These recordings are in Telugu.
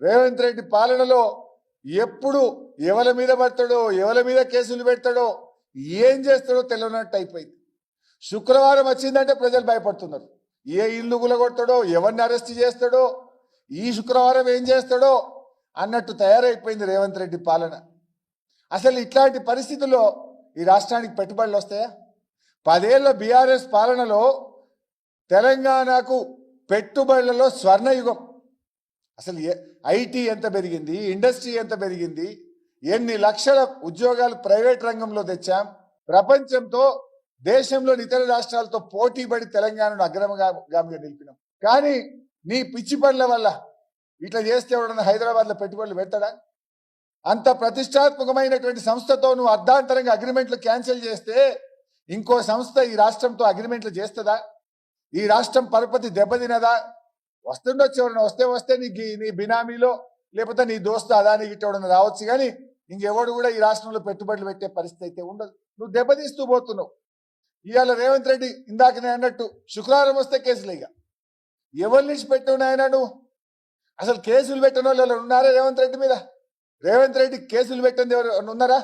రేవంత్ రెడ్డి పాలనలో ఎప్పుడు ఎవల మీద పడతాడో ఎవల మీద కేసులు పెడతాడో ఏం చేస్తాడో తెలియనట్టు అయిపోయింది. శుక్రవారం వచ్చిందంటే ప్రజలు భయపడుతున్నారు. ఏ ఇల్లు గులగొడతాడో ఎవరిని అరెస్ట్ చేస్తాడో ఈ శుక్రవారం ఏం చేస్తాడో అన్నట్టు తయారైపోయింది రేవంత్ రెడ్డి పాలన. అసలు ఇట్లాంటి పరిస్థితుల్లో ఈ రాష్ట్రానికి పెట్టుబడులు వస్తాయా? 10 ఏళ్ల బీఆర్ఎస్ పాలనలో తెలంగాణకు పెట్టుబడులలో స్వర్ణయుగం. అసలు ఐటీ ఎంత పెరిగింది, ఇండస్ట్రీ ఎంత పెరిగింది, ఎన్ని లక్షల ఉద్యోగాలు ప్రైవేట్ రంగంలో తెచ్చాం. ప్రపంచంతో దేశంలోని ఇతర రాష్ట్రాలతో పోటీ పడి తెలంగాణను అగ్రగామిగా నిలిపినాం. కానీ నీ పిచ్చి పనుల వల్ల ఇట్లా చేస్తే ఎవడన్నా హైదరాబాద్లో పెట్టుబడులు పెడతాడా? అంత ప్రతిష్టాత్మకమైనటువంటి సంస్థతో నువ్వు అర్ధాంతరంగా అగ్రిమెంట్లు క్యాన్సిల్ చేస్తే ఇంకో సంస్థ ఈ రాష్ట్రంతో అగ్రిమెంట్లు చేస్తుందా? ఈ రాష్ట్రం పరపతి దెబ్బతినదా? వస్తుండొచ్చు, ఎవరైనా వస్తే నీ బినామీలో లేకపోతే నీ దోస్తు అదాని గిట్టవడం రావచ్చు, కానీ ఇంకెవడు కూడా ఈ రాష్ట్రంలో పెట్టుబడులు పెట్టే పరిస్థితి అయితే ఉండదు. నువ్వు దెబ్బతీస్తూ పోతున్నావు. ఇవాళ రేవంత్ రెడ్డి ఇందాకనే అన్నట్టు శుక్రవారం వస్తే కేసులు ఇక ఎవరి నుంచి పెట్టినాయన నువ్వు? అసలు కేసులు పెట్టిన వాళ్ళు ఉన్నారా రేవంత్ రెడ్డి మీద? రేవంత్ రెడ్డి కేసులు పెట్టింది ఎవరు ఉన్నారా?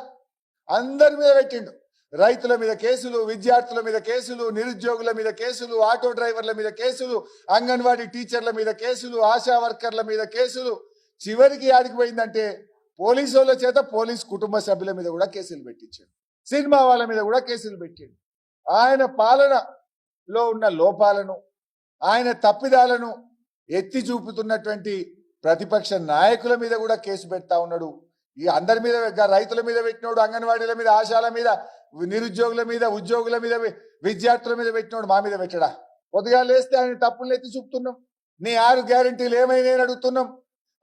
అందరి మీద పెట్టిండు. రైతుల మీద కేసులు, విద్యార్థుల మీద కేసులు, నిరుద్యోగుల మీద కేసులు, ఆటో డ్రైవర్ల మీద కేసులు, అంగన్వాడీ టీచర్ల మీద కేసులు, ఆశా వర్కర్ల మీద కేసులు. చివరికి ఆడికి పోయిందంటే పోలీసు వాళ్ళ చేత పోలీస్ కుటుంబ సభ్యుల మీద కూడా కేసులు పెట్టించాడు. సినిమా వాళ్ళ మీద కూడా కేసులు పెట్టాడు. ఆయన పాలనలో ఉన్న లోపాలను, ఆయన తప్పిదాలను ఎత్తి చూపుతున్నటువంటి ప్రతిపక్ష నాయకుల మీద కూడా కేసు పెడతా ఉన్నాడు. ఈ అందరి మీద, రైతుల మీద పెట్టినోడు, అంగన్వాడీల మీద, ఆశాల మీద, నిరుద్యోగుల మీద, ఉద్యోగుల మీద, విద్యార్థుల మీద పెట్టినోడు మా మీద పెట్టడా? కొద్దిగా లేస్తే ఆయన తప్పులను ఎత్తి చూపుతున్నాం. నీ 6 గ్యారంటీలు ఏమైనా అడుగుతున్నాం.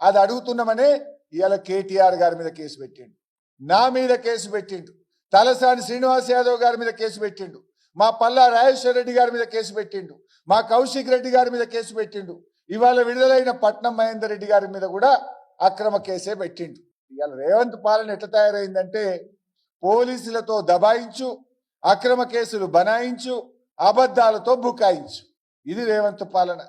అది అడుగుతున్నామనే ఇవాళ కేటీఆర్ గారి మీద కేసు పెట్టిండు, నా మీద కేసు పెట్టిండు, తలసాని శ్రీనివాస్ యాదవ్ గారి మీద కేసు పెట్టిండు, మా పల్లా రాజేశ్వర రెడ్డి గారి మీద కేసు పెట్టిండు, మా కౌశిక్ రెడ్డి గారి మీద కేసు పెట్టిండు. ఇవాళ విడుదలైన పట్నం మహేందర్ రెడ్డి గారి మీద కూడా అక్రమ కేసే పెట్టిండు. ఇవాళ రేవంత్ పాలన ఎట్లా తయారైందంటే పోలీసులతో దబాయించు, అక్రమ కేసులు బనాయించు, అబద్ధాలతో బుకాయించు. ఇది రేవంత్ పాలన.